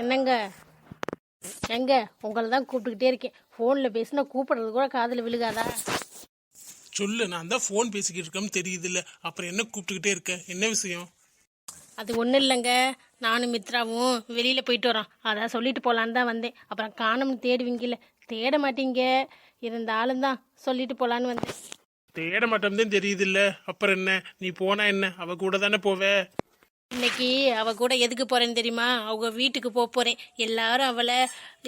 என்னங்க எங்க உங்களை தான் கூப்பிட்டுக்கிட்டே இருக்கேன். ஃபோனில் பேசினா கூப்பிடுறது கூட காதில் விழுகாதா? சொல்லு, நான் தான் ஃபோன் பேசிக்கிட்டு இருக்கேன்னு தெரியுது இல்லை, அப்புறம் என்ன கூப்பிட்டுக்கிட்டே இருக்க? என்ன விஷயம்? அது ஒன்றும் இல்லைங்க, நானும் மித்ராவும் வெளியில் போயிட்டு வரோம். அதான் சொல்லிட்டு போகலான்னு தான் வந்தேன். அப்புறம் காணும்னு தேடுவீங்கல்ல, தேட மாட்டீங்க, இருந்தாலும் தான் சொல்லிட்டு போகலான்னு வந்தேன். தேட மாட்டோம்தான் தெரியுது இல்லை, அப்புறம் என்ன? நீ போனா என்ன, அவ கூட தானே போவே? இன்னைக்கு அவ கூட எதுக்கு போறேன்னு தெரியுமா? அவங்க வீட்டுக்கு போறேன். எல்லாரும் அவளை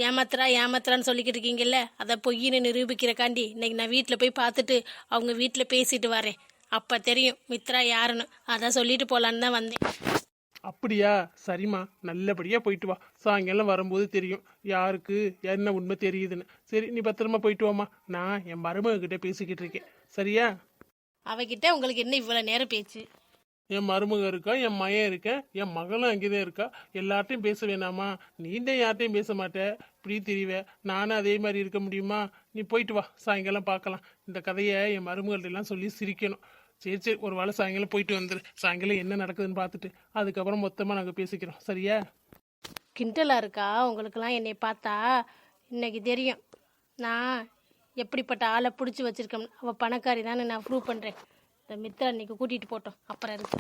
ஏமாத்துறான்னு சொல்லிக்கிட்டு இருக்கீங்கல்ல, அதை பொய்ன்னு நிரூபிக்கிறக்காண்டி இன்னைக்கு நான் வீட்டில் போய் பார்த்துட்டு அவங்க வீட்டில் பேசிட்டு வரேன். அப்போ தெரியும் மித்ரா யாருன்னு. அதான் சொல்லிட்டு போகலான்னு தான் வந்தேன். அப்படியா? சரிம்மா, நல்லபடியா போயிட்டு வா. சாயங்காலம் வரும்போது தெரியும் யாருக்கு என்ன உண்மை தெரியுதுன்னு. சரி, நீ பத்திரமா போயிட்டு வாமா. நான் என் மருமக கிட்ட பேசிக்கிட்டு இருக்கேன், சரியா? அவகிட்ட உங்களுக்கு என்ன இவ்வளோ நேரம் பேச்சு? என் மருமக இருக்கா, என் மகன் இருக்கேன், என் மகளும் அங்கேதான் இருக்கா. எல்லார்ட்டையும் பேச வேணாமா? நீண்ட யார்ட்டையும் பேச மாட்டேன், இப்படி தெரியவே. நானும் அதே மாதிரி இருக்க முடியுமா? நீ போயிட்டு வா, சாயங்காலம் பார்க்கலாம். இந்த கதையை என் மருமகள்ட்ட எல்லாம் சொல்லி சிரிக்கணும். சரி சரி, ஒரு வேளை சாயங்காலம் போயிட்டு வந்துரு. சாயங்காலம் என்ன நடக்குதுன்னு பார்த்துட்டு அதுக்கப்புறம் மொத்தமாக நாங்கள் பேசிக்கிறோம், சரியா? கிண்டலாக இருக்கா உங்களுக்கெல்லாம் என்னை பார்த்தா? இன்னைக்கு தெரியும் நான் எப்படிப்பட்ட ஆளை பிடிச்சி வச்சிருக்கேன். அவள் பணக்காரி தானே நான் ப்ரூவ் பண்ணுறேன். இந்த மித்ரா இன்னைக்கு கூட்டிகிட்டு போட்டோம், அப்புறம் இருக்கு.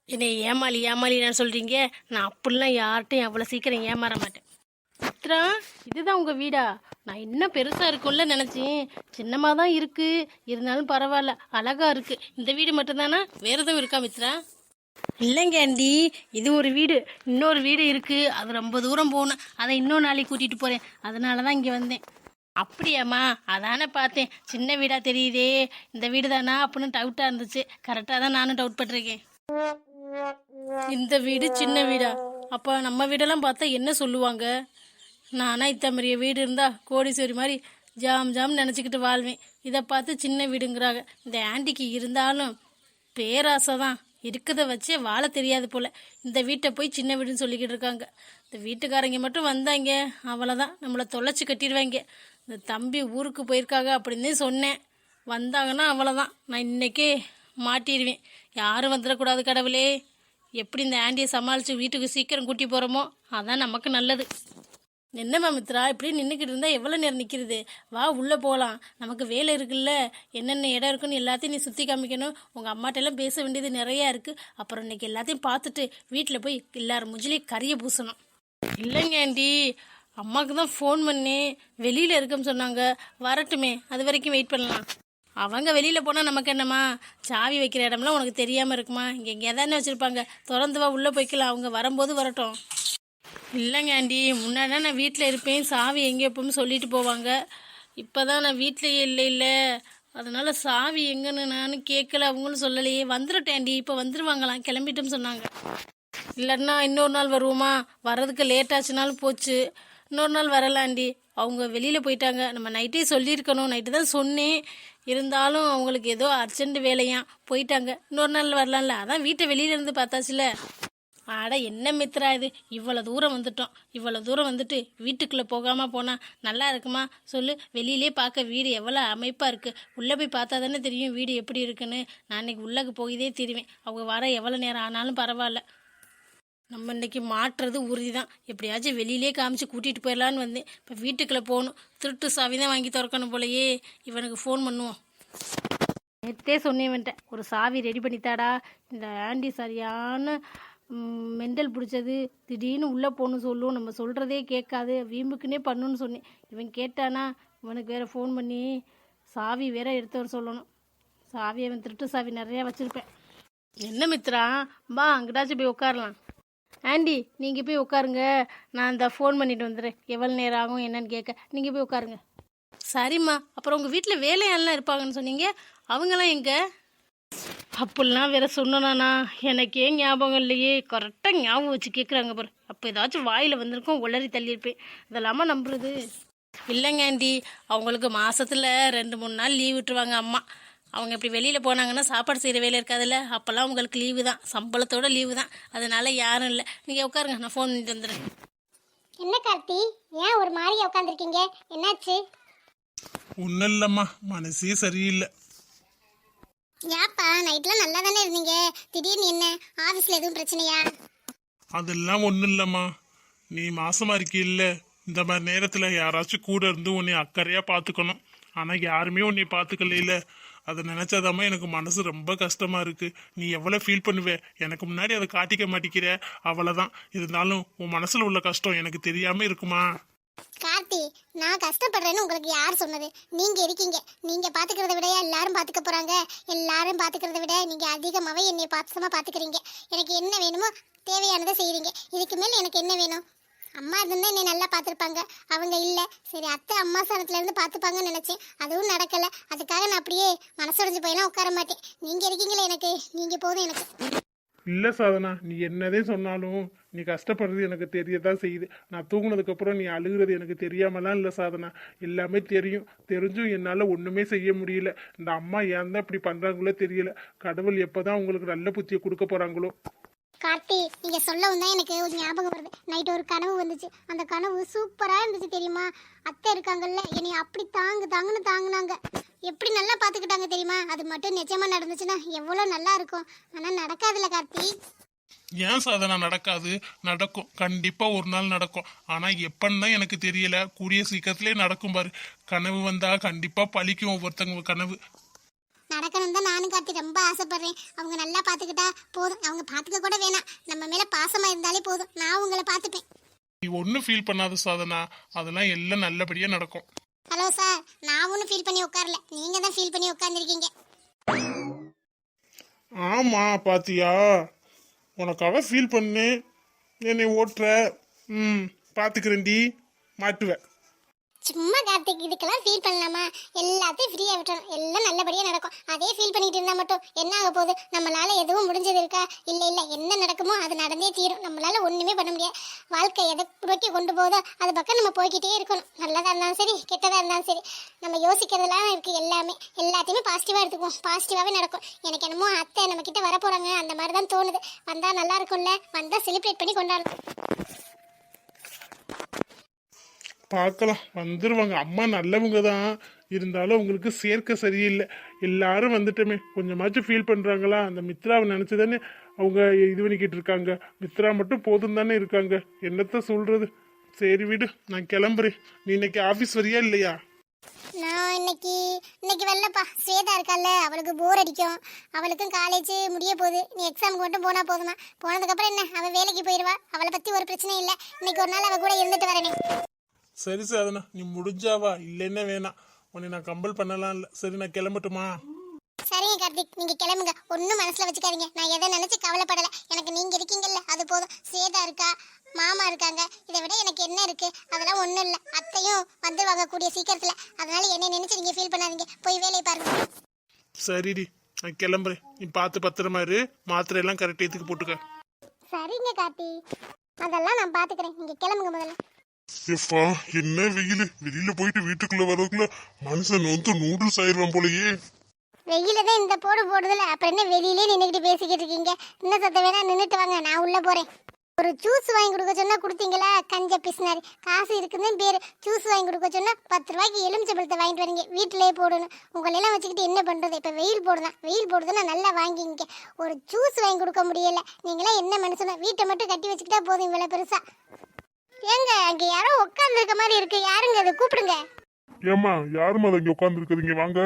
என்னை ஏமாளி நான் சொல்கிறீங்க? நான் அப்படிலாம் யார்கிட்டையும் அவ்வளோ சீக்கிரம் ஏமாற மாட்டேன். மித்ரா, இதுதான் உங்கள் வீடா? நான் இன்னும் பெருசாக இருக்கும்ல நினச்சேன். சின்னமாக தான் இருக்குது, இருந்தாலும் பரவாயில்ல, அழகாக இருக்குது. இந்த வீடு மட்டும்தானா, வேறு எதுவும் இருக்கா மித்ரா? இல்லைங்க ஆண்டி, இது ஒரு வீடு, இன்னொரு வீடு இருக்குது. அது ரொம்ப தூரம் போகணும். அதை இன்னொரு நாளைக்கு கூட்டிகிட்டு போகிறேன். அதனால தான் இங்கே வந்தேன். அப்படியாம்மா? அதானே பார்த்தேன், சின்ன வீடாக தெரியுதே. இந்த வீடு தானா அப்படின்னு டவுட்டாக இருந்துச்சு. கரெக்டாக தான் நானும் டவுட் பட்டிருக்கேன். இந்த வீடு சின்ன வீடா? அப்போ நம்ம வீடெல்லாம் பார்த்தா என்ன சொல்லுவாங்க? நானா இத்தமரிய வீடு இருந்தால் கோடீஸ்வரி மாதிரி ஜாம் நினச்சிக்கிட்டு வாழ்வேன். இதை பார்த்து சின்ன வீடுங்கிறாங்க. இந்த ஆண்டிக்கு இருந்தாலும் பேராசை தான், இருக்கிறத வச்சே வாழ தெரியாது போல். இந்த வீட்டை போய் சின்ன வீடுன்னு சொல்லிக்கிட்டு இருக்காங்க. இந்த வீட்டுக்காரங்க மட்டும் வந்தாங்க, அவ்வளோதான், நம்மளை தொலைச்சி கட்டிடுவாங்க. இந்த தம்பி ஊருக்கு போயிருக்காங்க அப்படின்னு சொன்னேன். வந்தாங்கன்னா அவ்வளோதான், நான் இன்றைக்கே மாட்டிடுவேன். யாரும் வந்துடக்கூடாது கடவுளே. எப்படி இந்த ஆண்டியை சமாளித்து வீட்டுக்கு சீக்கிரம் கூட்டி போகிறோமோ அதான் நமக்கு நல்லது. என்னம்மா மித்ரா, இப்படி நின்றுக்கிட்டு இருந்தால் எவ்வளோ நேரம் நிற்கிறது? வா, உள்ளே போகலாம். நமக்கு வேலை இருக்குல்ல, என்னென்ன இடம் இருக்குன்னு எல்லாத்தையும் நீ சுற்றி காமிக்கணும். உங்கள் அம்மாட்டெல்லாம் பேச வேண்டியது நிறையா இருக்குது. அப்புறம் இன்னைக்கு எல்லாத்தையும் பார்த்துட்டு வீட்டில் போய் எல்லாரும் முஞ்சிலையும் கறியை பூசணும். இல்லைங்க ஆண்டி, அம்மாவுக்கு தான் ஃபோன் பண்ணி வெளியில் இருக்குன்னு சொன்னாங்க. வரட்டுமே, அது வரைக்கும் வெயிட் பண்ணலாம். அவங்க வெளியில் போனால் நமக்கு என்னம்மா? சாவி வைக்கிற இடம்லாம் உனக்கு தெரியாமல் இருக்குமா? இங்கே எங்கே தானே வச்சுருப்பாங்க. திறந்து வா, உள்ளே போய்க்கலாம். அவங்க வரும்போது வரட்டும். இல்லைங்க ஆண்டி, முன்னாடி நான் வீட்டில் இருப்பேன், சாவி எங்கே எப்போன்னு சொல்லிட்டு போவாங்க. இப்போ தான் நான் வீட்டிலையே இல்லை, அதனால் சாவி எங்கன்னு நானும் கேட்கல, அவங்களும் சொல்லலையே. வந்துடட்டேன் ஆண்டி, இப்போ வந்துடுவாங்களாம், கிளம்பிட்டோன்னு சொன்னாங்க. இல்லைன்னா இன்னொரு நாள் வருவோமா? வர்றதுக்கு லேட் ஆச்சுனாலும் போச்சு, இன்னொரு நாள் வரலாம் ஆண்டி. அவங்க வெளியில் போயிட்டாங்க. நம்ம நைட்டே சொல்லியிருக்கணும், நைட்டு தான் சொன்னேன். இருந்தாலும் அவங்களுக்கு ஏதோ அர்ஜென்ட் வேலையாம், போயிட்டாங்க. இன்னொரு நாள் வரலாம்ல, அதான் வீட்டை வெளியிலேருந்து பார்த்தாச்சுல. ஆட என்ன மித்ரா இது, இவ்வளோ தூரம் வந்துட்டோம். இவ்வளோ தூரம் வந்துட்டு வீட்டுக்குள்ளே போகாமல் போனால் நல்லா இருக்குமா சொல்லு? வெளியிலே பார்க்க வீடு எவ்வளோ அமைப்பாக இருக்குது. உள்ளே போய் பார்த்தா தானே தெரியும் வீடு எப்படி இருக்குன்னு. நான் இன்னைக்கு உள்ளே போய்தே தெரிவேன். அவங்க வர எவ்வளோ நேரம் ஆனாலும் பரவாயில்ல. நம்ம இன்னைக்கு மாட்டுறது உறுதி தான். எப்படியாச்சும் வெளியிலே காமிச்சு கூட்டிகிட்டு போயிடலான்னு வந்தேன். இப்போ வீட்டுக்குள்ளே போகணும். திருட்டு சாவி தான் வாங்கி திறக்கணும் போலையே. இவனுக்கு ஃபோன் பண்ணுவோம். நேற்றே சொன்னேன்ட்டேன், ஒரு சாவி ரெடி பண்ணித்தாடா. இந்த ஆண்டி சரியான மெண்டல் பிடிச்சது. திடீர்னு உள்ளே போகணும் சொல்லும், நம்ம சொல்கிறதே கேட்காது, வீம்புக்குன்னே பண்ணுன்னு சொன்னேன். இவன் கேட்டானா, இவனுக்கு வேறு ஃபோன் பண்ணி சாவி வேற எடுத்து வர சொல்லணும். சாவி அவன் திருட்டு சாவி நிறையா வச்சுருப்பேன். என்ன மித்ரா, வா அங்கிட்டாச்சும் போய் உட்காரலாம். ஆண்டி, நீங்கள் போய் உட்காருங்க, நான் இந்த ஃபோன் பண்ணிட்டு வந்துடுறேன். எவ்வளோ நேரம் ஆகும் என்னன்னு கேட்க. நீங்கள் போய் உட்காருங்க. சரிம்மா. அப்புறம் உங்கள் வீட்டில் வேலையாலாம் இருப்பாங்கன்னு சொன்னீங்க, அவங்களாம் எங்கே? அப்படிலாம் வேற சொன்னானா? எனக்கே ஞாபகம் இல்லையே. கரெக்டாக ஞாபகம் வச்சு கேட்குறாங்க பாரு. அப்போ ஏதாச்சும் வாயில் வந்திருக்கும், உளறி தள்ளியிருப்பேன். இதெல்லாமா நம்புறது? இல்லைங்க ஆண்டி, அவங்களுக்கு மாதத்தில் 2-3 நாள் லீவ் விட்டுருவாங்க அம்மா. அவங்க இப்படி வெளியில் போனாங்கன்னா சாப்பாடு செய்கிற வேலை இருக்காதுல்ல, அப்போல்லாம் உங்களுக்கு லீவு தான், சம்பளத்தோட லீவு தான். அதனால யாரும் இல்லை. நீங்கள் உட்காருங்க, நான் ஃபோன் பண்ணிட்டு வந்துடுறேன். என்ன கார்த்தி, ஏன் ஒரு மாதிரி உட்காந்துருக்கீங்க? என்னாச்சு? ஒன்றும் இல்லைம்மா, மனசே சரியில்லை. ஏப்பா, நைட்லாம் நல்லா தானே இருந்தீங்க, திடீர்னு என்ன? ஆஃபீஸில் எதுவும் பிரச்சனையா? அதெல்லாம் ஒன்றும் இல்லைம்மா. நீ மாசமா இருக்கில்ல, இந்த மாதிரி நேரத்துல யாராச்சும் கூட இருந்து உன்னை அக்கறையா பாத்துக்கணும். ஆனா யாருமே உன்னை பாத்துக்கல. அதை நினைச்சாதாம்மா எனக்கு மனசு ரொம்ப கஷ்டமா இருக்கு. நீ எவ்வளவு ஃபீல் பண்ணுவ, எனக்கு முன்னாடி அதை காட்டிக்க மாட்டேங்கிற, அவ்வளவுதான். இருந்தாலும் உன் மனசுல உள்ள கஷ்டம் எனக்கு தெரியாம இருக்குமா? கார்த்தி, நான் கஷ்டப்படுறேன்னு உங்களுக்கு யார் சொன்னது? நீங்க இருக்கீங்க. நீங்க பாத்துக்கிறத விட எல்லாரும் பாத்துக்க போறாங்க. எல்லாரும் பாத்துக்கிறத விட நீங்க அதிகமாவே என்னை பாசமா பாத்துக்கிறீங்க. எனக்கு என்ன வேணுமோ தேவையானதை செய்றீங்க. இதுக்கு மேல எனக்கு என்ன வேணும்? அம்மா இருந்தா என்னை நல்லா பார்த்துருப்பாங்க. அவங்க இல்லை. சரி, அத்தை அம்மா ஸ்தானத்துல இருந்து பார்த்துப்பாங்கன்னு நினைச்சேன். அதுவும் நடக்கல. அதுக்காக நான் அப்படியே மனசுடைஞ்சு போயெல்லாம் உட்கார மாட்டேன். நீங்க இருக்கீங்களே எனக்கு, நீங்க போதும் எனக்கு. இல்ல சாதனா, நீ என்னதே சொன்னாலும் நீ கஷ்டப்படுறது எனக்கு தெரியதான் செய்யுது. நான் தூங்குனதுக்கு அப்புறம் நீ அழுகுறது எனக்கு தெரியாமலாம் இல்லை சாதனா, எல்லாமே தெரியும். தெரிஞ்சும் என்னால ஒண்ணுமே செய்ய முடியல. இந்த அம்மா ஏன் தான் இப்படி பண்றாங்களோ தெரியல. கடவுள் எப்பதான் உங்களுக்கு நல்ல புத்தியை கொடுக்க போறாங்களோ. கார்த்தி, நீங்க சொல்லவும் தான் எனக்கு ஒரு ஞாபகம் வருது. நைட் ஒரு கனவு வந்துச்சு. அந்த கனவு சூப்பரா இருந்துச்சு தெரியுமா? அத்தை இருக்காங்கல்ல, என்னை அப்படி தாங்குன்னு தாங்குனாங்க. எப்படி நல்லா பாத்துக்கிட்டாங்க தெரியுமா? அது மட்டும் நிஜமா நடந்துச்சுன்னா எவ்வளவு நல்லா இருக்கும். ஆனா நடக்காதுல்ல கார்த்தி. ஏன் சாதனா நடக்காது? நடக்கும், கண்டிப்பா ஒரு நாள் நடக்கும். ஆனா எப்பன்னு தான் எனக்கு தெரியல. கூடிய சீக்கிரத்திலே நடக்கும் பாரு. கனவு வந்தா கண்டிப்பா பழிக்கும் ஒவ்வொருத்தவங்க கனவு. நடக்கணும் தான் நானும் கார்த்தி ரொம்ப ஆசைப்படுறேன். அவங்க நல்லா பாத்துக்கிட்டா போதும். அவங்க பாத்துக்க கூட வேணாம். நம்ம மேல பாசமா இருந்தாலே போதும். நான் உங்களை பாத்துப்பேன். நீ ஒன்னும் ஃபீல் பண்ணாத சாதனா, அதெல்லாம் எல்லாம் நல்லபடியா நடக்கும். ஹலோ சார், நான் ஒன்றும் ஃபீல் பண்ணி உட்காரல. நீங்க தான் ஃபீல் பண்ணி உட்காந்துருக்கீங்க. ஆமா, பாத்தியா, உனக்காக ஃபீல் பண்ணு. என்னை ஓட்டுற. பாத்துக்கிறேன்டி, மாட்டுவேன். சும்மா கார்த்திக், இதுக்கெல்லாம் ஃபீல் பண்ணலாமா? எல்லாத்தையும் ஃப்ரீயா விட்டுறணும். எல்லாம் நல்லபடியா நடக்கும். அதே ஃபீல் பண்ணிட்டு இருந்தா மட்டும் என்ன ஆக போகுது? நம்மளால எதுவும் முடிஞ்சது இருக்கா? இல்ல என்ன நடக்குமோ அது நடந்தே தீரும். நம்மளால ஒண்ணுமே பண்ண முடியாது. வாழ்க்கை எதை நோக்கி கொண்டு போதோ அது பக்கம் நம்ம போய்கிட்டே இருக்கணும். நல்லதா இருந்தாலும் சரி, கெட்டதா இருந்தாலும் சரி, நம்ம யோசிக்கிறதுலாம் இருக்கு. எல்லாத்தையுமே பாசிட்டிவா எடுத்துக்குவோம். பாசிட்டிவாவே நடக்கும். எனக்கு என்னமோ அத்தை நம்ம கிட்ட வர போறாங்க அந்த மாதிரி தான் தோணுது. வந்தா நல்லா இருக்கும்ல. வந்தா செலிப்ரேட் பண்ணி கொண்டாடணும். பார்க்கலாம், வந்துருவாங்க. அம்மா நல்லவங்க தான், இருந்தாலும் உங்களுக்கு சேர்க்க சரியில்லை. எல்லாரும் வந்துட்டோமே, கொஞ்சமாச்சும் ஃபீல் பண்றாங்களா? அந்த மித்ராவை நினைச்சுதானே அவங்க இது பண்ணிக்கிட்டு இருக்காங்க. மித்ரா மட்டும் போதும் தானே இருக்காங்க. என்னத்த சொல்றது? சரி விடு, நான் கிளம்புறேன். நீ இன்னைக்கு ஆபீஸ் வரியா இல்லையா? நான் இன்னைக்கு வரலப்பா. ஸ்வேதா இருக்கால, அவளுக்கு போர் அடிக்கும். அவளுக்கும் காலேஜ் முடிய போகுது. நீ எக்ஸாமுக்கு மட்டும் போனா போதுமா? போனதுக்கப்புறம் என்ன, அவள் வேலைக்கு போயிடுவா. அவளை பற்றி ஒரு பிரச்சனையும் இல்லை. இன்னைக்கு ஒரு நாள் அவள் கூட இருந்துட்டு வரேனே. சரி சாதனா, நீ முடிஞ்சாவா, இல்லைன்னா வேணாம். உன்னை நான் கம்பல் பண்ணலாம் இல்லை. சரி, நான் கிளம்பட்டுமா? சரிங்க கார்த்திக், நீங்க கிளம்புங்க. ஒன்றும் மனசுல வச்சுக்காதீங்க. நான் எதை நினைச்சு கவலைப்படலை. எனக்கு நீங்க இருக்கீங்கல்ல, அது போதும். ஸ்வேதா இருக்கா, மாமா இருக்காங்க. இதை விட எனக்கு என்ன இருக்கு? அதெல்லாம் ஒன்றும் இல்லை. அத்தையும் வந்துருவாங்க கூடிய சீக்கிரத்துல. அதனால என்னை நினைச்சு நீங்க ஃபீல் பண்ணாதீங்க. போய் வேலையை பாருங்க. சரிடி, நான் கிளம்புறேன். நீ பார்த்து பத்திரமா இரு. மாத்திரை எல்லாம் கரெக்ட் ஏத்துக்கு போட்டுக்க. சரிங்க கார்த்தி, அதெல்லாம் நான் பாத்துக்கிறேன். நீங்க கிளம்புங்க முதல்ல. எப்பா, என்ன வெயில்! வெளியில போயிட்டு வீட்டுக்குள்ள வரதுக்குள்ள மனுஷன் வந்து நூடுல்ஸ் ஆயிடுவான் போலயே. வெயில தான் இந்த போடுதல. அப்புறம் என்ன வெளியிலே நின்றுக்கிட்டு பேசிக்கிட்டு இருக்கீங்க? இன்னும் சத்த வேணா நின்றுட்டு வாங்க, நான் உள்ள போறேன். ஒரு ஜூஸ் வாங்கி கொடுக்க சொன்னா கொடுத்தீங்களா? கஞ்ச பிசினாரி. காசு இருக்குன்னு பேரு. ஜூஸ் வாங்கி கொடுக்க சொன்னா 10 ரூபாய்க்கு எலுமிச்சம்பழத்தை வாங்கிட்டு வரீங்க. வீட்டிலேயே போடணும். உங்களெல்லாம் வச்சுக்கிட்டு என்ன பண்றது? இப்ப வெயில் போடுதுன்னா நல்லா வாங்கிங்க. ஒரு ஜூஸ் வாங்கி கொடுக்க முடியல. நீங்களாம் என்ன மனுஷனா? வீட்டை மட்டும் கட்டி வச்சுக்கிட்டா போதும். இவ்வளவு பெருசா ஏங்க? அங்க யாரோ உட்கார்ந்து இருக்க மாதிரி இருக்கு. யாருங்க அது? கூப்பிடுங்க. ஏமா, யாருமா அதை இங்க உட்கார்ந்து இருக்கிறீங்க? வாங்க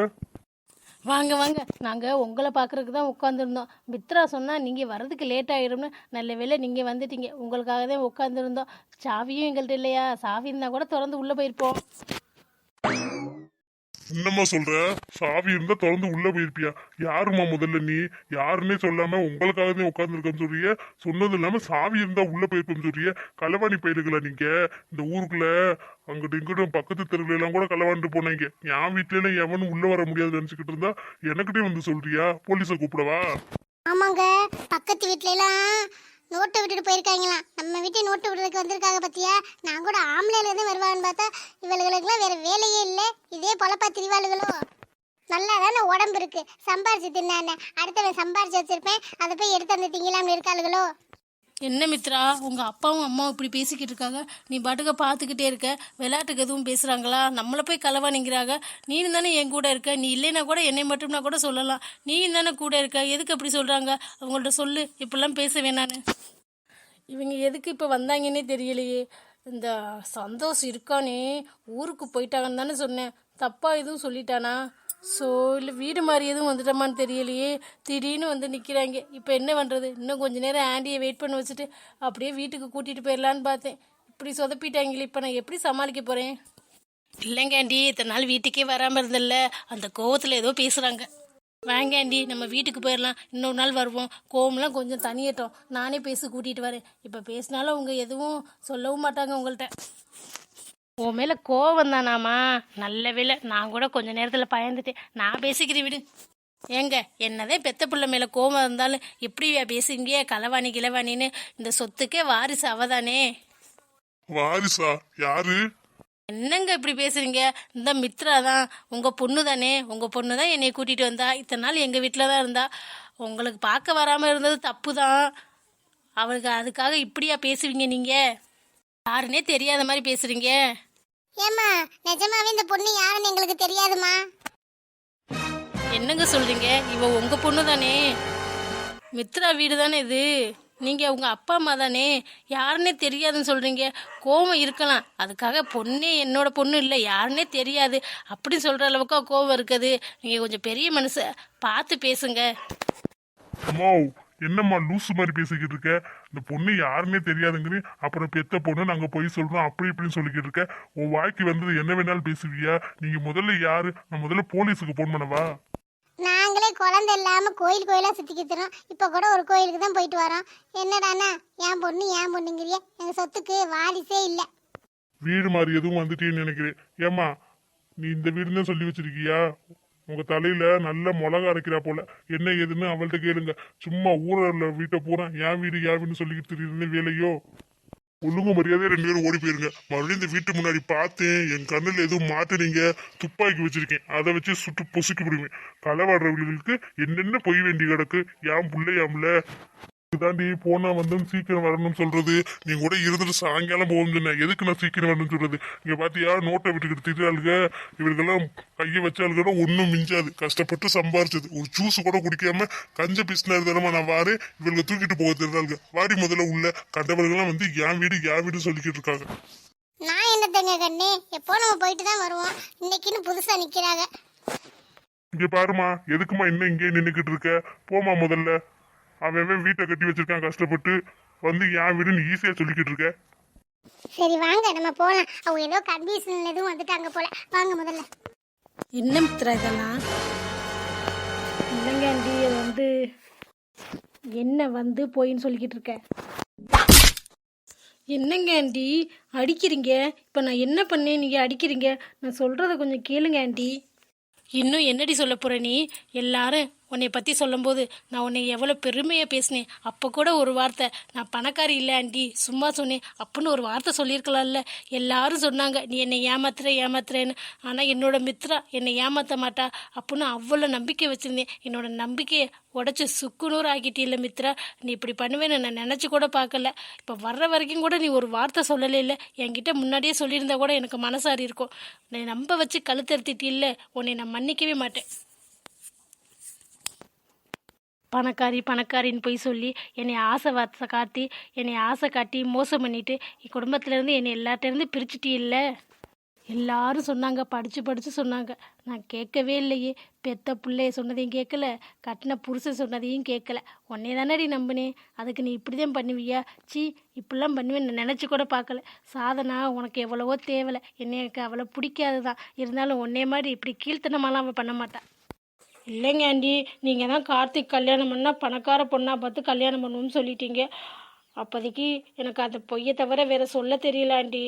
வாங்க வாங்க, நாங்கள் உங்களை பார்க்குறதுக்கு தான் உட்காந்துருந்தோம். மித்ரா சொன்னால் நீங்கள் வர்றதுக்கு லேட் ஆகிடும்னு. நல்ல வேளை நீங்கள் வந்துட்டீங்க. உங்களுக்காக தான் உட்காந்துருந்தோம். சாவியும் எங்கள்கிட்ட இல்லையா? சாவி இருந்தால் கூட திறந்து உள்ளே போயிருப்போம். என்னம்மா சொல்ற? சாவி இருந்தா திறந்து உள்ள போயிருப்பியா? யாருமா முதல்ல நீ? யாருன்னே சொல்லாம உங்களுக்காக தான் உட்கார்ந்து இருக்கன்னு சொல்றிய. சொன்னது இல்லாம சாவி இருந்தா உள்ள போயிருப்பேன்னு சொல்றிய. களவாணி போயிருக்கலாம் நீங்க. இந்த ஊருக்குள்ள அங்கிட்டு இங்கிட்டும் பக்கத்து தெருவுல எல்லாம் கூட களவாண்டு போனீங்க. என் வீட்டுல எல்லாம் எவனும் உள்ள வர முடியாது நினைச்சுக்கிட்டு இருந்தா எனக்கிட்டே வந்து சொல்றியா? போலீஸை கூப்பிடவா? ஆமாங்க, பக்கத்து வீட்டுல எல்லாம் நோட்டை விட்டுட்டு போயிருக்காங்களாம். நம்ம வீட்டை நோட்டு விடுறதுக்கு வந்திருக்காங்க பத்தியா? நான் கூட ஆம்பளையில இருந்து வருவான்னு பார்த்தா இவளுகளுக்குலாம் வேற வேலையே இல்லை. இதே பொழப்பா திரிவாளுகளோ? நல்லா தானே உடம்பு இருக்கு, சம்பாரிச்சு தின்னானே. அடுத்தவன் சம்பாரிச்சு வச்சிருப்பேன், அதை போய் எடுத்து வந்து திங்கலாம்னு இருக்காளுகளோ? என்ன மித்ரா, உங்கள் அப்பாவும் அம்மாவும் இப்படி பேசிக்கிட்டு இருக்காங்க, நீ பாட்டுக்க பார்த்துக்கிட்டே இருக்க. விளையாட்டுக்கு எதுவும் பேசுகிறாங்களா? நம்மளை போய் களவாணிங்கிறாங்க. நீயும் தானே என் கூட இருக்க. நீ இல்லைன்னா கூட என்னை மட்டும்னா கூட சொல்லலாம். நீயும் தானே கூட இருக்க. எதுக்கு அப்படி சொல்கிறாங்க? அவங்கள்ட்ட சொல்லு, இப்படிலாம் பேச வேணான்னு. இவங்க எதுக்கு இப்போ வந்தாங்கன்னே தெரியலையே. இந்த சந்தோஷ் இருக்கானே ஊருக்கு போயிட்டாங்கன்னு தானே சொன்னேன். தப்பாக எதுவும் சொல்லிட்டானா? ஸோ இல்லை வீடு மாதிரி எதுவும் வந்துட்டோமான்னு தெரியலையே. திடீர்னு வந்து நிற்கிறாங்க. இப்போ என்ன பண்ணுறது? இன்னும் கொஞ்ச நேரம் ஆண்டியை வெயிட் பண்ண வச்சுட்டு அப்படியே வீட்டுக்கு கூட்டிகிட்டு போயிடலான்னு பார்த்தேன். இப்படி சொதப்பிட்டாங்களே, இப்போ நான் எப்படி சமாளிக்க போகிறேன்? இல்லைங்க ஆண்டி, இத்தனை நாள் வீட்டுக்கே வராமல் இருந்தல்ல, அந்த கோவத்தில் ஏதோ பேசுகிறாங்க. வாங்க ஆண்டி, நம்ம வீட்டுக்கு போயிடலாம். இன்னொரு நாள் வருவோம். கோவம்லாம் கொஞ்சம் தனியட்டும். நானே பேசி கூட்டிகிட்டு வரேன். இப்போ பேசினாலும் அவங்க எதுவும் சொல்லவும் மாட்டாங்க உங்கள்கிட்ட. உன் மேலே கோவம் தானாமா? நல்ல வேலை, நான் கூட கொஞ்ச நேரத்தில் பயந்துட்டேன். நான் பேசிக்கிறேன் விடு. ஏங்க, என்னதே பெத்த பிள்ளை மேலே கோவம் இருந்தாலும் எப்படியா பேசுங்க? களவாணி கிளவாணின்னு இந்த சொத்துக்கே வாரிசு அவதானே. வாரிசா? யாரு? என்னங்க இப்படி பேசுறீங்க? இந்த மித்ரா தான், உங்கள் பொண்ணு தானே. உங்கள் பொண்ணு தான் என்னை கூட்டிகிட்டு வந்தா. இத்தனை நாள் எங்கள் வீட்டில் தான் இருந்தா. உங்களுக்கு பார்க்க வராமல் இருந்தது தப்பு தான். அவளுக்கு அதுக்காக இப்படியா பேசுவீங்க நீங்கள்? யாருன்னே தெரியாத மாதிரி பேசுகிறீங்க. ஏம்மா, நிஜமாவே இந்த பொண்ணு யாருன்னு எங்களுக்கு தெரியாதுமா. என்னங்க சொல்கிறீங்க? இவ உங்கள் பொண்ணு தானே. மித்ரா வீடு தானே இது. நீங்கள் உங்கள் அப்பா அம்மா தானே. யாருன்னே தெரியாதுன்னு சொல்கிறீங்க. கோவம் இருக்கலாம், அதுக்காக பொண்ணே என்னோட பொண்ணு இல்லை யாருன்னே தெரியாது அப்படி சொல்கிற அளவுக்கு கோவம் இருக்குது. நீங்கள் கொஞ்சம் பெரிய மனுஷ பார்த்து பேசுங்க. அம்மா, என்னம்மா லூசு மாதிரி பேசிக்கிட்டு இருக்க? இந்த பொண்ணு யாருன்னே தெரியாதுங்கிறீ, அப்புறம் பெத்த பொண்ணு நாங்க போய் சொல்றோம் அப்படி இப்படின்னு சொல்லிக்கிட்டு இருக்க. உன் வாய்க்கு வந்தது என்ன வேணாலும் பேசுவியா? நீங்க முதல்ல யாரு? நான் முதல்ல போலீஸுக்கு போன் பண்ணவா? நாங்களே குழந்தை இல்லாம கோயில் கோயிலா சுத்திக்கிட்டுறோம். இப்ப கூட ஒரு கோயிலுக்கு தான் போயிட்டு வரோம். என்னடானா என் பொண்ணுங்கிறிய? எங்க சொத்துக்கு வாரிசே இல்ல. வீடு மாதிரி எதுவும் வந்துட்டேன்னு நினைக்கிறேன். ஏம்மா, நீ இந்த வீடுன்னு தான் சொல்லி வச்சிருக்கியா? உங்க தலையில நல்ல மிளகா அரைக்கிறா போல. என்ன ஏதுன்னு அவள்கிட்ட கேளுங்க. சும்மா ஊரில் வீட்டை பூரா என் வீடுன்னு சொல்லிக்கிட்டு தெரியுதுன்னு வேலையோ? ஒழுங்கு மரியாதையா 2 பேரும் ஓடி போயிருங்க. மறுபடியும் இந்த வீட்டு முன்னாடி பார்த்தேன், என் கண்ணில் எதுவும் மாட்டுனீங்க, துப்பாக்கி வச்சிருக்கேன், அதை வச்சு சுட்டு பொசுக்கி விடுவேன். களவாடுறவர்களுக்கு என்னென்ன பொய் வேண்டி கிடக்கு. ஏன் புள்ளையாம்ல இதாண்டி போனா வந்து சீக்கிரம் வரணும்னு சொல்றது. நீ கூட இருந்துட்டு சாயங்காலம் போகும் சொன்ன. எதுக்கு நான் சீக்கிரம் வரணும்னு சொல்றது? இங்க பாத்தியா நோட்டை விட்டுக்கிட்டு திட்டாளுங்க. இவர்களெல்லாம் கையை வச்சாளுங்கன்னா ஒன்றும் மிஞ்சாது. கஷ்டப்பட்டு சம்பாரிச்சது. ஒரு ஜூஸ் கூட குடிக்காம கஞ்ச பிஸ்னர் தரமா நான் வாரு. இவங்க தூக்கிட்டு போக தெரியாளுங்க. வாடி முதல்ல உள்ள. கண்டவர்கள்லாம் வந்து என் வீடு சொல்லிக்கிட்டு இருக்காங்க. நான் என்னத்தங்க கண்ணே, எப்போ நம்ம போயிட்டு தான் வருவோம். இன்னைக்குன்னு புதுசா நிக்கிறாங்க. இங்க பாருமா, எதுக்குமா இன்னும் இங்கே நின்னுக்கிட்டு இருக்க? போமா முதல்ல. அவன் வீட்டை கட்டி வச்சிருக்கான் கஷ்டப்பட்டு. வந்து என் வீடுன்னு ஈஸியா சொல்லிக்கிட்டு இருக்க. சரி வாங்க நம்ம போலாம். அவங்க ஏதோ கன்ஃபியூஷன் எதுவும் வந்துட்டாங்க போல. வாங்க முதல்ல. என்ன மித்ரா இதெல்லாம்? இல்லைங்க ஆண்டி, அது வந்து என்ன வந்து போயின்னு சொல்லிக்கிட்டு இருக்கேன். என்னங்க ஆண்டி அடிக்கிறீங்க? இப்போ நான் என்ன பண்ணேன் நீங்கள் அடிக்கிறீங்க? நான் சொல்கிறத கொஞ்சம் கேளுங்க ஆண்டி. இன்னும் என்னடி சொல்ல போகிற நீ? எல்லாரும் உன்னை பற்றி சொல்லும்போது நான் உன்னை எவ்வளோ பெருமையாக பேசினேன். அப்போ கூட ஒரு வார்த்தை நான் பணக்காரி இல்லை ஆண்டி சும்மா சொன்னேன் அப்படின்னு ஒரு வார்த்தை சொல்லியிருக்கலாம்ல. எல்லாரும் சொன்னாங்க நீ என்னை ஏமாத்துறேன்னு. ஆனால் என்னோட மித்ரா என்னை ஏமாற்ற மாட்டா அப்படின்னு அவ்வளோ நம்பிக்கை வச்சுருந்தேன். என்னோட நம்பிக்கையை உடச்சி சுக்குநூறு ஆக்கிட்டில்ல மித்ரா. நீ இப்படி பண்ணுவேன்னு நான் நினச்சி கூட பார்க்கல. இப்போ வர்ற வரைக்கும் கூட நீ ஒரு வார்த்தை சொல்லலை. இல்லை என்கிட்ட முன்னாடியே சொல்லியிருந்தா கூட எனக்கு மனசாரி இருக்கும். நீ நம்ப வச்சு கழுத்தறுத்திட்டில்ல, உன்னை நான் மன்னிக்கவே மாட்டேன். பணக்காரின்னு போய் சொல்லி என்னை ஆசை வார்த்தை காட்டி என்னை ஆசை காட்டி மோசம் பண்ணிவிட்டு என் குடும்பத்துலேருந்து என்னை எல்லார்ட்டேருந்து பிரிச்சுட்டி இல்லை. எல்லாரும் சொன்னாங்க, படித்து சொன்னாங்க. நான் கேட்கவே இல்லையே. பெத்த பிள்ளைய சொன்னதையும் கேட்கல, கட்டின புருஷன் சொன்னதையும் கேட்கல. உன்னை தானடி நம்பினேன். அதுக்கு நீ இப்படி தான் பண்ணுவியா? சி, இப்படிலாம் பண்ணுவேன் நான் நினச்சி கூட பார்க்கல. சாதனா உனக்கு எவ்வளவோ தேவலை. எனக்கு அவ்வளோ பிடிக்காது தான். இருந்தாலும் உன்னே மாதிரி இப்படி கீழ்த்தனமாலாம் அவள் பண்ண மாட்டான். இல்லைங்க ஆண்டி, நீங்கள் தான் கார்த்திக் கல்யாணம் பண்ணால் பணக்கார பொண்ணாக பார்த்து கல்யாணம் பண்ணுவோம்னு சொல்லிட்டீங்க. அப்போதைக்கு எனக்கு அந்த பொய்யை தவிர வேறு சொல்ல தெரியல ஆண்டி.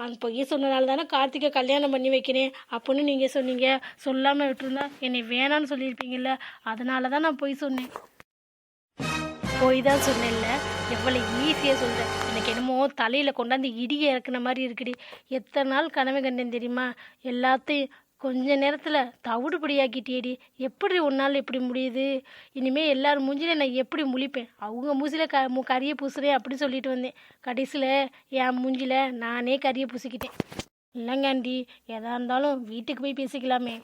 அந்த பொய்யை சொன்னதால தானே கார்த்திகை கல்யாணம் பண்ணி வைக்கிறேன் அப்படின்னு நீங்கள் சொன்னீங்க. சொல்லாமல் விட்டுருந்தா என்னை வேணான்னு சொல்லியிருப்பீங்கள்ல. அதனால தான் நான் பொய் சொன்னேன். பொய் தான் சொன்னேன்ல, எவ்வளோ ஈஸியாக சொல்கிறேன். எனக்கு என்னமோ தலையில் கொண்டாந்து இடியை இறக்குன மாதிரி இருக்குடி. எத்தனை நாள் கனவு கண்டேன் தெரியுமா? எல்லாத்தையும் கொஞ்ச நேரத்தில் தவிடுபடியாக்கிட்டேடி. எப்படி உன்னால் எப்படி முடியுது? இனிமேல் எல்லாரும் மூஞ்சில நான் எப்படி முழிப்பேன்? அவங்க மூஞ்சில கறியை பூசுகிறேன் அப்படி சொல்லிட்டு வந்தேன். கடைசியில் என் மூஞ்சில நானே கறியை பூசிக்கிட்டேன். இல்லைங்க ஆண்டி, எதாக இருந்தாலும் வீட்டுக்கு போய் பேசிக்கலாமே.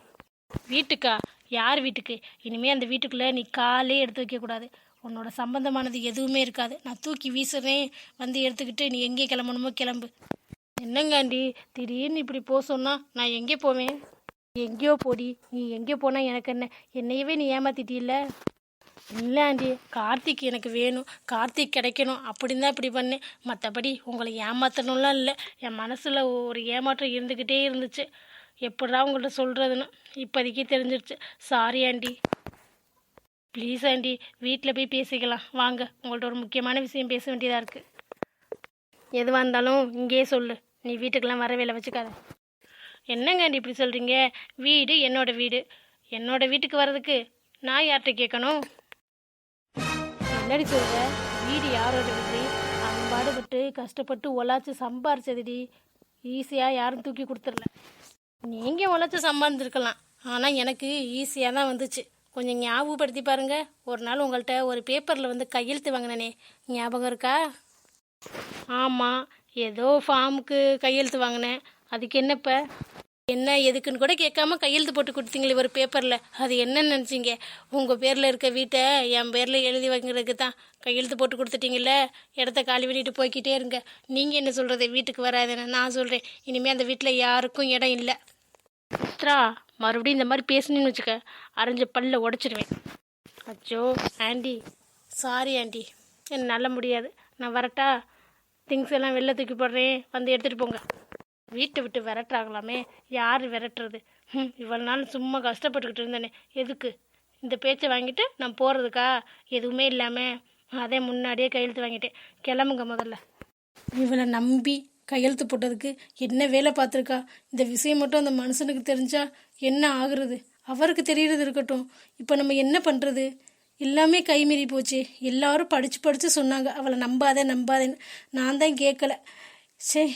வீட்டுக்கா? யார் வீட்டுக்கு? இனிமேல் அந்த வீட்டுக்குள்ளே நீ காலே எடுத்து வைக்கக்கூடாது. உன்னோட சம்பந்தமானது எதுவுமே இருக்காது. நான் தூக்கி வீசுறேன், வந்து எடுத்துக்கிட்டு நீ எங்கே கிளம்பணுமோ கிளம்பு. என்னங்காண்டி திடீர்னு இப்படி போக சொன்னா நான் எங்கே போவேன்? எங்கேயோ போடி, நீ எங்கே போனால் எனக்கு என்ன? என்னையவே நீ ஏமாத்திட்டில்ல. இல்லை ஆண்டி, கார்த்திக் எனக்கு வேணும், கார்த்திக் கிடைக்கணும் அப்படின்னு தான் இப்படி பண்ணேன். மற்றபடி உங்களை ஏமாத்தணும்லாம் இல்லை. என் மனசில் ஒரு ஏமாற்றம் இருந்துக்கிட்டே இருந்துச்சு. எப்படா உங்கள்கிட்ட சொல்கிறதுன்னு இப்போதைக்கு தெரிஞ்சிருச்சு. Sorry aunty. ப்ளீஸ் ஆண்டி, வீட்டில் போய் பேசிக்கலாம் வாங்க. உங்கள்கிட்ட ஒரு முக்கியமான விஷயம் பேச வேண்டியதாக இருக்குது. எதுவாக இருந்தாலும் இங்கேயே சொல்லு, நீ வீட்டுக்கெல்லாம் வர வேலை வச்சுக்காத. என்னங்க ஆண்டி இப்படி சொல்கிறீங்க? வீடு என்னோட வீடு. என்னோட வீட்டுக்கு வர்றதுக்கு நான் யார்கிட்ட கேட்கணும்? என்னடி சொல்ற? வீடு யாரோட வீடு? அவன் பாடுபட்டு கஷ்டப்பட்டு உழைச்சி சம்பாரிச்சதுடி. ஈஸியாக யாரும் தூக்கி கொடுத்துடல. நீங்கள் உழைச்சி சம்பாதிச்சிருக்கலாம், ஆனால் எனக்கு ஈஸியாக தான் வந்துச்சு. கொஞ்சம் ஞாபகப்படுத்தி பாருங்க. ஒரு நாள் உங்கள்கிட்ட ஒரு பேப்பரில் வந்து கையெழுத்து வாங்கினேனே, ஞாபகம் இருக்கா? ஆமாம், ஏதோ ஃபார்முக்கு கையெழுத்து வாங்கினேன். அதுக்கு என்னப்போ? என்ன எதுக்குன்னு கூட கேட்காம கையெழுத்து போட்டு கொடுத்தீங்களே ஒரு பேப்பரில், அது என்னன்னு நினச்சிங்க? உங்கள் பேரில் இருக்க வீட்டை என் பேரில் எழுதி வைக்கிறதுக்கு தான் கையெழுத்து போட்டு கொடுத்துட்டீங்களே. இடத்த காலி பண்ணிட்டு போய்கிட்டே இருங்க. நீங்கள் என்ன சொல்கிறது? வீட்டுக்கு வராதுன்னு நான் சொல்கிறேன். இனிமேல் அந்த வீட்டில் யாருக்கும் இடம் இல்லை. சித்ரா, மறுபடியும் இந்த மாதிரி பேசுனேன்னு வச்சுக்க, அரைஞ்ச பல்ல உடச்சிடுவேன். அச்சோ ஆண்டி, சாரி ஆண்டி, என்னால் முடியாது. நான் வரட்டா? திங்ஸ் எல்லாம் வெளில தூக்கி போடுறேன், வந்து எடுத்துகிட்டு போங்க. வீட்டை விட்டு விரட்டுறாங்களாமே, யார் விரட்டுறது? இவ்வளோ நாள் சும்மா கஷ்டப்பட்டுக்கிட்டு இருந்தேனே, எதுக்கு இந்த பேச்சை வாங்கிட்டு நான் போகிறதுக்கா? எதுவுமே இல்லாமல் அதே முன்னாடியே கையெழுத்து வாங்கிட்டேன். கிளம்புங்க முதல்ல. இவளை நம்பி கையெழுத்து போட்டதுக்கு என்ன வேலை பார்த்துருக்கா? இந்த விஷயம் மட்டும் அந்த மனுஷனுக்கு தெரிஞ்சா என்ன ஆகுறது? அவருக்கு தெரியறது இருக்கட்டும், இப்போ நம்ம என்ன பண்ணுறது? எல்லாமே கைமீறி போச்சு. எல்லாரும் படித்து சொன்னாங்க அவளை நம்பாதேன்னு. நான் தான் கேட்கல. சரி,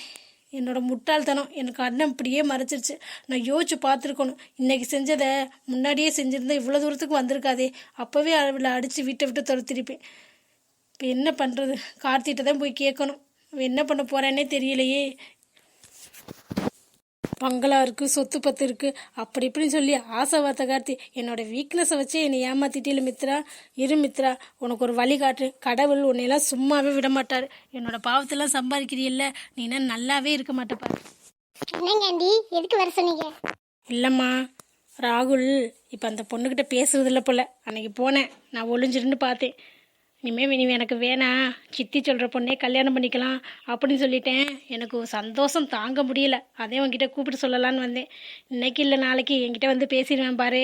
என்னோட முட்டாள்தனம் எனக்கு அண்ணன் இப்படியே மறைச்சிருச்சு. நான் யோசிச்சு பார்த்துருக்கணும். இன்னைக்கு செஞ்சதை முன்னாடியே செஞ்சுருந்தா இவ்வளோ தூரத்துக்கு வந்திருக்காதே. அப்போவே அவளை அடித்து வீட்டை விட்டு துரத்திருப்பேன். இப்போ என்ன பண்ணுறது? கார்த்திகிட்ட தான் போய் கேட்கணும். அவன் என்ன பண்ண போகிறானே தெரியலையே. பங்களா இருக்குது, சொத்து பத்து இருக்குது, அப்படி இப்படின்னு சொல்லி ஆசை வார்த்தை கார்த்தி. என்னோட வீக்னஸை வச்சு என்னை ஏமாத்திட்டில மித்ரா. இரு மித்ரா, உனக்கு ஒரு வழி காட்டுறேன். கடவுள் உன்னையெல்லாம் சும்மாவே விட மாட்டார். என்னோட பாவத்தெல்லாம் சம்பாதிக்கிறீல்ல, நீனா நல்லாவே இருக்க மாட்டேப்பா. என்னங்காண்டி, எதுக்கு வர சொன்னீங்க? இல்லைம்மா, ராகுல் இப்போ அந்த பொண்ணுக்கிட்ட பேசுறதில்ல போல. அன்னைக்கு போனேன், நான் ஒளிஞ்சிருந்து பார்த்தேன். இனிமே எனக்கு வேணாம், சித்தி சொல்கிற பொண்ணே கல்யாணம் பண்ணிக்கலாம் அப்படின்னு சொல்லிட்டேன். எனக்கு சந்தோஷம் தாங்க முடியல. அதே உங்ககிட்ட கூப்பிட்டு சொல்லலான்னு வந்தேன். இன்னைக்கு இல்லை நாளைக்கு என்கிட்ட வந்து பேசிடுவேன் பாரு.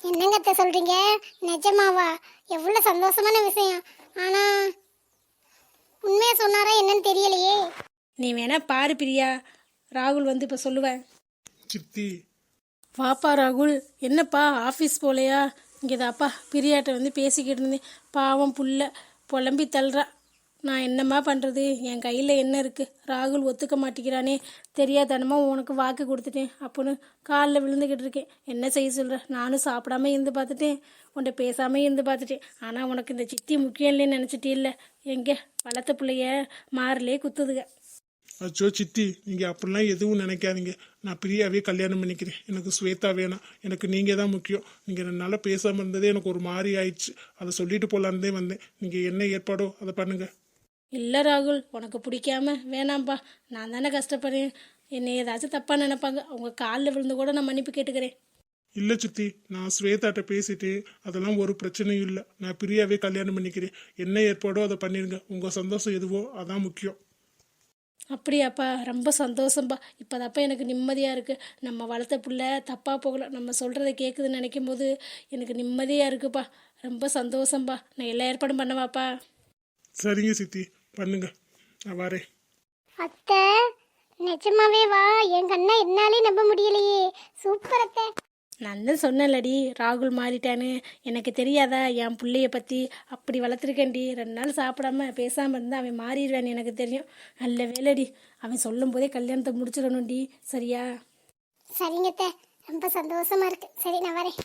என்னங்க அத்தை சொல்றீங்க? நிஜமாவா? எவ்வளவு சந்தோஷமான விஷயம். ஆனா உண்மையா சொன்னாரா என்னன்னு தெரியலையே. நீ வேணா பாரு பிரியா, ராகுல் வந்து இப்போ சொல்லுவேன். சித்தி, வாப்பா ராகுல். என்னப்பா ஆஃபீஸ் போலையா? இங்கே தாப்பா பிரியாட்ட வந்து பேசிக்கிட்டு இருந்தேன். பாவம் புள்ள புலம்பி தள்ளுறா. நான் என்னம்மா பண்ணுறது? என் கையில் என்ன இருக்குது? ராகுல் ஒத்துக்க மாட்டேங்கிறானே, தெரியாதனமாக உனக்கு வாக்கு கொடுத்துட்டேன் அப்படின்னு காலில் விழுந்துக்கிட்டு இருக்கேன். என்ன செய்ய சொல்கிற? நானும் சாப்பிடாம இருந்து பார்த்துட்டேன், உன்ட்ட பேசாமல் இருந்து பார்த்துட்டேன். ஆனால் உனக்கு இந்த சித்தி முக்கியம் இல்லைன்னு நினச்சிட்டே இல்லை. எங்கே வளர்த்த பிள்ளைய மாறிலே குத்துதுங்க. அச்சோ சித்தி, நீங்கள் அப்படிலாம் எதுவும் நினைக்காதீங்க. நான் பிரியாவே கல்யாணம் பண்ணிக்கிறேன். எனக்கு ஸ்வேதா வேணாம். எனக்கு நீங்கள் தான் முக்கியம். நீங்கள் ரெண்டு பேசாமல் இருந்ததே எனக்கு ஒரு மாதிரி ஆயிடுச்சு. அதை சொல்லிட்டு போகலான்னே வந்தேன். நீங்கள் என்ன ஏற்பாடோ அதை பண்ணுங்க. இல்லை ராகுல், உனக்கு பிடிக்காம வேணாம்ப்பா. நான் தானே கஷ்டப்படுறேன். என்னை ஏதாச்சும் தப்பாக நினைப்பாங்க. அவங்க காலில் விழுந்து கூட நான் மன்னிப்பு கேட்டுக்கிறேன். இல்லை சித்தி, நான் ஸ்வேதாட்ட பேசிட்டு அதெல்லாம் ஒரு பிரச்சனையும் இல்லை. நான் பிரியாவே கல்யாணம் பண்ணிக்கிறேன். என்ன ஏற்பாடோ அதை பண்ணிடுங்க. உங்கள் சந்தோஷம் எதுவோ அதான் முக்கியம். அப்படியாப்பா, ரொம்ப சந்தோஷம்ப்பா. இப்போதாப்பா எனக்கு நிம்மதியாக இருக்குது. நம்ம வளர்த்த பிள்ளை தப்பாக போகல, நம்ம சொல்கிறத கேட்குதுன்னு நினைக்கும் போது எனக்கு நிம்மதியாக இருக்குப்பா. ரொம்ப சந்தோஷம்ப்பா. நான் எல்லா ஏற்பாடும் பண்ணவாப்பா? சரிங்க சித்தி, பண்ணுங்க. நான் வரேன். அத்தை நிஜமாவே வா? என் கண்ணை என்னாலே நம்ப முடியலையே. சூப்பர் அத்தை. நான் தான் சொன்னேன்லடி, ராகுல் மாறிட்டான்னு. எனக்கு தெரியாதா என் பிள்ளைய பற்றி? அப்படி வளர்த்துருக்கேன்டி. 2 நாள் சாப்பிடாம பேசாமல் இருந்தால் அவன் மாறிடுவான்னு எனக்கு தெரியும். நல்ல வேலைடி, அவன் சொல்லும் போதே கல்யாணத்தை முடிச்சிடணும்டி. சரியா? சரிங்க அத்தை, ரொம்ப சந்தோஷமா இருக்கு. சரி, நான் வரேன்.